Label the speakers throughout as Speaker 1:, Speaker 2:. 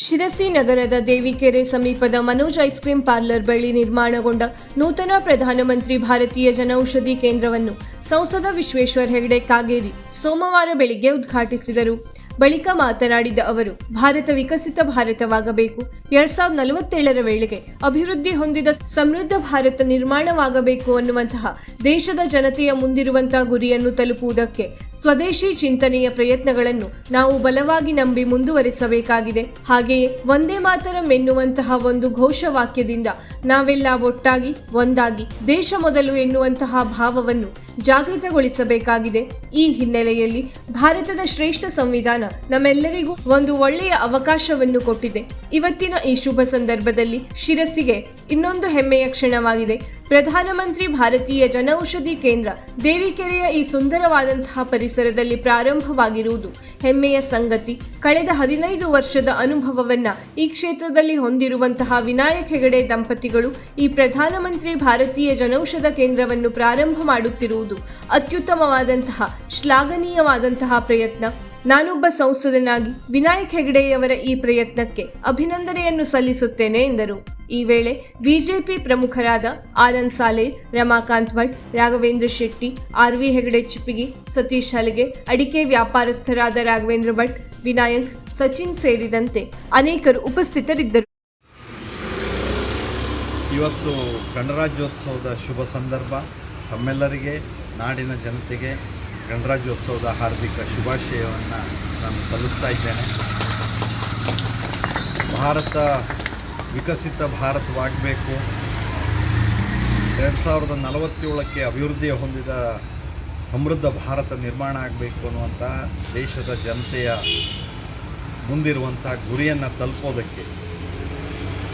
Speaker 1: ಶಿರಸಿ ನಗರದ ದೇವಿಕೆರೆ ಸಮೀಪದ Manoj ice cream parlour ಬಳಿ ನಿರ್ಮಾಣಗೊಂಡ ನೂತನ ಪ್ರಧಾನಮಂತ್ರಿ ಭಾರತೀಯ ಜನೌಷಧಿ ಕೇಂದ್ರವನ್ನು ಸಂಸದ ವಿಶ್ವೇಶ್ವರ ಹೆಗಡೆ ಕಾಗೇರಿ ಸೋಮವಾರ ಬೆಳಿಗ್ಗೆ ಉದ್ಘಾಟಿಸಿದರು. ಬಳಿಕ ಮಾತನಾಡಿದ ಅವರು, ಭಾರತ ವಿಕಸಿತ ಭಾರತವಾಗಬೇಕು, 2047ರ ವೇಳೆಗೆ ಅಭಿವೃದ್ಧಿ ಹೊಂದಿದ ಸಮೃದ್ಧ ಭಾರತ ನಿರ್ಮಾಣವಾಗಬೇಕು ಅನ್ನುವಂತಹ ದೇಶದ ಜನತೆಯ ಮುಂದಿರುವಂತಹ ಗುರಿಯನ್ನು ತಲುಪುವುದಕ್ಕೆ ಸ್ವದೇಶಿ ಚಿಂತನೆಯ ಪ್ರಯತ್ನಗಳನ್ನು ನಾವು ಬಲವಾಗಿ ನಂಬಿ ಮುಂದುವರಿಸಬೇಕಾಗಿದೆ. ಹಾಗೆಯೇ ವಂದೇ ಮಾತರಂ ಎನ್ನುವಂತಹ ಒಂದು ಘೋಷವಾಕ್ಯದಿಂದ ನಾವೆಲ್ಲ ಒಟ್ಟಾಗಿ ಒಂದಾಗಿ ದೇಶ ಮೊದಲು ಎನ್ನುವಂತಹ ಭಾವವನ್ನು ಜಾಗೃತಗೊಳಿಸಬೇಕಾಗಿದೆ. ಈ ಹಿನ್ನೆಲೆಯಲ್ಲಿ ಭಾರತದ ಶ್ರೇಷ್ಠ ಸಂವಿಧಾನ ನಮ್ಮೆಲ್ಲರಿಗೂ ಒಂದು ಒಳ್ಳೆಯ ಅವಕಾಶವನ್ನು ಕೊಟ್ಟಿದೆ. ಇವತ್ತಿನ ಈ ಶುಭ ಸಂದರ್ಭದಲ್ಲಿ ಶಿರಸಿಗೆ ಇನ್ನೊಂದು ಹೆಮ್ಮೆಯ ಕ್ಷಣವಾಗಿದೆ. ಪ್ರಧಾನಮಂತ್ರಿ ಭಾರತೀಯ ಜನೌಷಧಿ ಕೇಂದ್ರ ದೇವಿಕೆರೆಯ ಈ ಸುಂದರವಾದಂತಹ ಪರಿಸರದಲ್ಲಿ ಪ್ರಾರಂಭವಾಗಿರುವುದು ಹೆಮ್ಮೆಯ ಸಂಗತಿ. ಕಳೆದ 15 ವರ್ಷದ ಅನುಭವವನ್ನ ಈ ಕ್ಷೇತ್ರದಲ್ಲಿ ಹೊಂದಿರುವಂತಹ ವಿನಾಯಕ್ ಹೆಗಡೆ ದಂಪತಿಗಳು ಈ ಪ್ರಧಾನಮಂತ್ರಿ ಭಾರತೀಯ ಜನೌಷಧ ಕೇಂದ್ರವನ್ನು ಪ್ರಾರಂಭ ಮಾಡುತ್ತಿರುವುದು ಅತ್ಯುತ್ತಮವಾದಂತಹ ಶ್ಲಾಘನೀಯವಾದಂತಹ ಪ್ರಯತ್ನ. ನಾನೊಬ್ಬ ಸಂಸದನಾಗಿ ವಿನಾಯಕ್ ಹೆಗಡೆಯವರ ಈ ಪ್ರಯತ್ನಕ್ಕೆ ಅಭಿನಂದನೆಯನ್ನು ಸಲ್ಲಿಸುತ್ತೇನೆ ಎಂದರು. ಈ ವೇಳೆ ಬಿಜೆಪಿ ಪ್ರಮುಖರಾದ ಆನಂದ್ ಸಾಲೆ, ರಮಾಕಾಂತ್ ಭಟ್, ರಾಘವೇಂದ್ರ ಶೆಟ್ಟಿ, ಆರ್.ವಿ. ಹೆಗಡೆ ಚಿಪ್ಪಿಗಿ, ಸತೀಶ್ ಹಲಗೆ, ಅಡಿಕೆ ವ್ಯಾಪಾರಸ್ಥರಾದ ರಾಘವೇಂದ್ರ ಭಟ್, ವಿನಾಯಕ್, ಸಚಿನ್ ಸೇರಿದಂತೆ ಅನೇಕರು ಉಪಸ್ಥಿತರಿದ್ದರು.
Speaker 2: ಇವತ್ತು ಗಣರಾಜ್ಯೋತ್ಸವದ ಶುಭ ಸಂದರ್ಭ. ತಮ್ಮೆಲ್ಲರಿಗೆ, ನಾಡಿನ ಜನತೆಗೆ ಗಣರಾಜ್ಯೋತ್ಸವದ ಹಾರ್ದಿಕ ಶುಭಾಶಯವನ್ನು ನಾನು ಸಲ್ಲಿಸ್ತಾ ಇದ್ದೇನೆ. ಭಾರತ ವಿಕಸಿತ ಭಾರತವಾಗಬೇಕು, 2047ಕ್ಕೆ ಅಭಿವೃದ್ಧಿ ಹೊಂದಿದ ಸಮೃದ್ಧ ಭಾರತ ನಿರ್ಮಾಣ ಆಗಬೇಕು ಅನ್ನುವಂಥ ದೇಶದ ಜನತೆಯ ಮುಂದಿರುವಂಥ ಗುರಿಯನ್ನು ತಲುಪೋದಕ್ಕೆ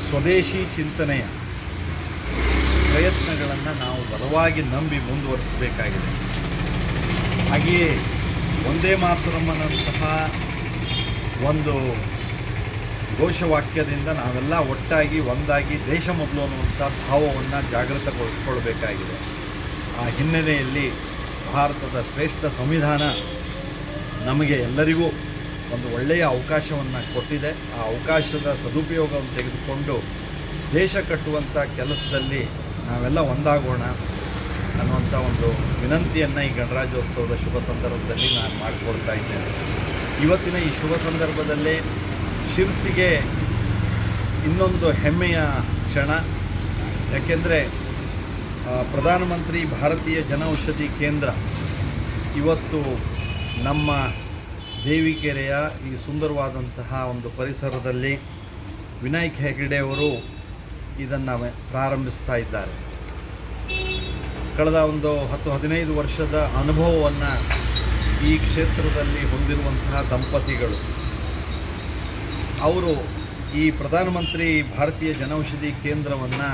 Speaker 2: ಸ್ವದೇಶಿ ಚಿಂತನೆಯ ಪ್ರಯತ್ನಗಳನ್ನು ನಾವು ಬಲವಾಗಿ ನಂಬಿ ಮುಂದುವರಿಸಬೇಕಾಗಿದೆ. ಹಾಗೆಯೇ ವಂದೇ ಮಾತರಮ್ಮನಂತಹ ಒಂದು ಘೋಷವಾಕ್ಯದಿಂದ ನಾವೆಲ್ಲ ಒಟ್ಟಾಗಿ ಒಂದಾಗಿ ದೇಶ ಮೊದಲು ಅನ್ನುವಂಥ ಭಾವವನ್ನು ಜಾಗೃತಗೊಳಿಸ್ಕೊಳ್ಬೇಕಾಗಿದೆ. ಆ ಹಿನ್ನೆಲೆಯಲ್ಲಿ ಭಾರತದ ಶ್ರೇಷ್ಠ ಸಂವಿಧಾನ ನಮಗೆ ಎಲ್ಲರಿಗೂ ಒಂದು ಒಳ್ಳೆಯ ಅವಕಾಶವನ್ನು ಕೊಟ್ಟಿದೆ. ಆ ಅವಕಾಶದ ಸದುಪಯೋಗವನ್ನು ತೆಗೆದುಕೊಂಡು ದೇಶ ಕಟ್ಟುವಂಥ ಕೆಲಸದಲ್ಲಿ ನಾವೆಲ್ಲ ಒಂದಾಗೋಣ ಅನ್ನುವಂಥ ಒಂದು ವಿನಂತಿಯನ್ನು ಈ ಗಣರಾಜ್ಯೋತ್ಸವದ ಶುಭ ಸಂದರ್ಭದಲ್ಲಿ ನಾನು ಮಾಡಿಕೊಡ್ತಾ ಇದ್ದೇನೆ. ಇವತ್ತಿನ ಈ ಶುಭ ಸಂದರ್ಭದಲ್ಲಿ ಶಿರಸಿಗೆ ಇನ್ನೊಂದು ಹೆಮ್ಮೆಯ ಕ್ಷಣ. ಯಾಕೆಂದರೆ ಪ್ರಧಾನಮಂತ್ರಿ ಭಾರತೀಯ ಜನೌಷಧಿ ಕೇಂದ್ರ ಇವತ್ತು ನಮ್ಮ ದೇವಿಕೆರೆಯ ಈ ಸುಂದರವಾದಂತಹ ಒಂದು ಪರಿಸರದಲ್ಲಿ ವಿನಾಯಕ್ ಹೆಗಡೆಯವರು ಇದನ್ನು ಪ್ರಾರಂಭಿಸ್ತಾ ಇದ್ದಾರೆ. ಕಳೆದ ಒಂದು 10-15 ವರ್ಷದ ಅನುಭವವನ್ನು ಈ ಕ್ಷೇತ್ರದಲ್ಲಿ ಹೊಂದಿರುವಂತಹ ದಂಪತಿಗಳು ಅವರು ಈ ಪ್ರಧಾನಮಂತ್ರಿ ಭಾರತೀಯ ಜನೌಷಧಿ ಕೇಂದ್ರವನ್ನು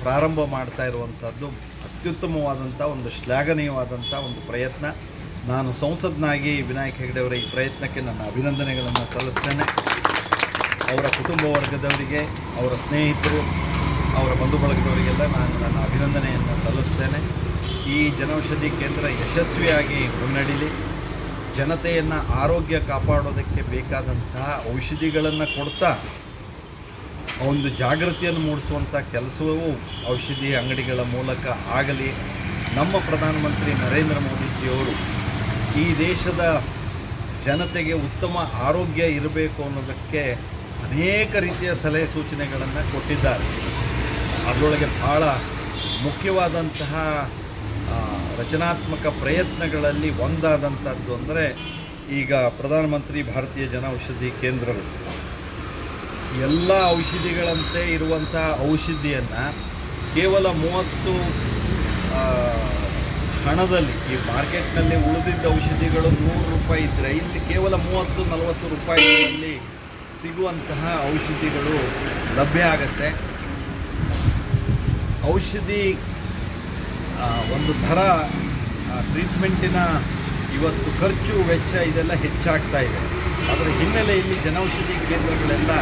Speaker 2: ಪ್ರಾರಂಭ ಮಾಡ್ತಾ ಇರುವಂಥದ್ದು ಅತ್ಯುತ್ತಮವಾದಂಥ ಒಂದು ಶ್ಲಾಘನೀಯವಾದಂಥ ಒಂದು ಪ್ರಯತ್ನ. ನಾನು ಸಂಸದನಾಗಿ ವಿನಾಯಕ್ ಹೆಗಡೆಯವರ ಈ ಪ್ರಯತ್ನಕ್ಕೆ ನನ್ನ ಅಭಿನಂದನೆಗಳನ್ನು ಸಲ್ಲಿಸ್ತೇನೆ. ಅವರ ಕುಟುಂಬ ವರ್ಗದವರಿಗೆ, ಅವರ ಸ್ನೇಹಿತರು, ಅವರ ಬಂಧು ಬಳಗದವರಿಗೆಲ್ಲ ನಾನು ನನ್ನ ಅಭಿನಂದನೆಯನ್ನು ಸಲ್ಲಿಸ್ತೇನೆ. ಈ ಜನೌಷಧಿ ಕೇಂದ್ರ ಯಶಸ್ವಿಯಾಗಿ ಮುನ್ನಡೀಲಿ. ಜನತೆಯನ್ನು ಆರೋಗ್ಯ ಕಾಪಾಡೋದಕ್ಕೆ ಬೇಕಾದಂತಹ ಔಷಧಿಗಳನ್ನು ಕೊಡ್ತಾ ಒಂದು ಜಾಗೃತಿಯನ್ನು ಮೂಡಿಸುವಂಥ ಕೆಲಸವೂ ಔಷಧಿ ಅಂಗಡಿಗಳ ಮೂಲಕ ಆಗಲಿ. ನಮ್ಮ ಪ್ರಧಾನಮಂತ್ರಿ ನರೇಂದ್ರ ಮೋದಿಜಿಯವರು ಈ ದೇಶದ ಜನತೆಗೆ ಉತ್ತಮ ಆರೋಗ್ಯ ಇರಬೇಕು ಅನ್ನೋದಕ್ಕೆ ಅನೇಕ ರೀತಿಯ ಸಲಹೆ ಸೂಚನೆಗಳನ್ನು ಕೊಟ್ಟಿದ್ದಾರೆ. ಅದರೊಳಗೆ ಭಾಳ ಮುಖ್ಯವಾದಂತಹ ರಚನಾತ್ಮಕ ಪ್ರಯತ್ನಗಳಲ್ಲಿ ಒಂದಾದಂಥದ್ದು ಅಂದರೆ ಈಗ ಪ್ರಧಾನಮಂತ್ರಿ ಭಾರತೀಯ ಜನೌಷಧಿ ಕೇಂದ್ರಗಳು ಎಲ್ಲ ಔಷಧಿಗಳಂತೆ ಇರುವಂಥ ಔಷಧಿಯನ್ನು ಕೇವಲ 30 ಹಣದಲ್ಲಿ, ಈ ಮಾರ್ಕೆಟ್ನಲ್ಲಿ ಉಳಿದಿದ್ದ ಔಷಧಿಗಳು 100 ರೂಪಾಯಿ ಇದ್ದರೆ ಇಲ್ಲಿ ಕೇವಲ 30-40 ರೂಪಾಯಿಗಳಲ್ಲಿ ಸಿಗುವಂತಹ ಔಷಧಿಗಳು ಲಭ್ಯ ಆಗುತ್ತೆ. ಔಷಧಿ ಒಂದು ದರ, ಟ್ರೀಟ್ಮೆಂಟಿನ ಇವತ್ತು ಖರ್ಚು ವೆಚ್ಚ ಇದೆಲ್ಲ ಹೆಚ್ಚಾಗ್ತಾ ಇದೆ. ಅದರ ಹಿನ್ನೆಲೆಯಲ್ಲಿ ಜನೌಷಧಿ ಕೇಂದ್ರಗಳೆಲ್ಲ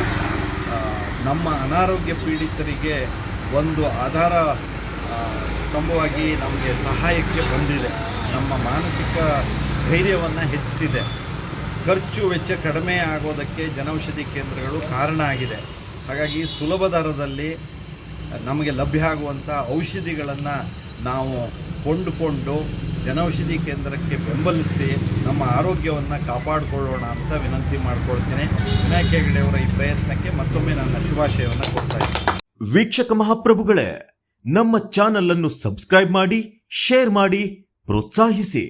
Speaker 2: ನಮ್ಮ ಅನಾರೋಗ್ಯ ಪೀಡಿತರಿಗೆ ಒಂದು ಆಧಾರ ಸ್ತಂಭವಾಗಿ ನಮಗೆ ಸಹಾಯಕ್ಕೆ ಬಂದಿದೆ. ನಮ್ಮ ಮಾನಸಿಕ ಧೈರ್ಯವನ್ನು ಹೆಚ್ಚಿಸಿದೆ. ಖರ್ಚು ವೆಚ್ಚ ಕಡಿಮೆ ಆಗೋದಕ್ಕೆ ಜನೌಷಧಿ ಕೇಂದ್ರಗಳು ಕಾರಣ ಆಗಿದೆ. ಹಾಗಾಗಿ ಸುಲಭ ದರದಲ್ಲಿ ನಮಗೆ ಲಭ್ಯ ಆಗುವಂಥ ಔಷಧಿಗಳನ್ನು ನಾವು ಕೊಂಡುಕೊಂಡು ಜನೌಷಧಿ ಕೇಂದ್ರಕ್ಕೆ ಬೆಂಬಲಿಸಿ ನಮ್ಮ ಆರೋಗ್ಯವನ್ನು ಕಾಪಾಡಿಕೊಳ್ಳೋಣ ಅಂತ ವಿನಂತಿ ಮಾಡಿಕೊಳ್ತೀನಿ. ವಿನಾಯಕ್ ಹೆಗ್ಡೆ ಅವರ ಈ ಪ್ರಯತ್ನಕ್ಕೆ ಮತ್ತೊಮ್ಮೆ ನನ್ನ ಶುಭಾಶಯವನ್ನು ಕೊಡ್ತಾ ಇದ್ದೀನಿ.
Speaker 3: ವೀಕ್ಷಕ ಮಹಾಪ್ರಭುಗಳೇ, ನಮ್ಮ ಚಾನಲ್ ಅನ್ನು ಸಬ್ಸ್ಕ್ರೈಬ್ ಮಾಡಿ, ಶೇರ್ ಮಾಡಿ, ಪ್ರೋತ್ಸಾಹಿಸಿ.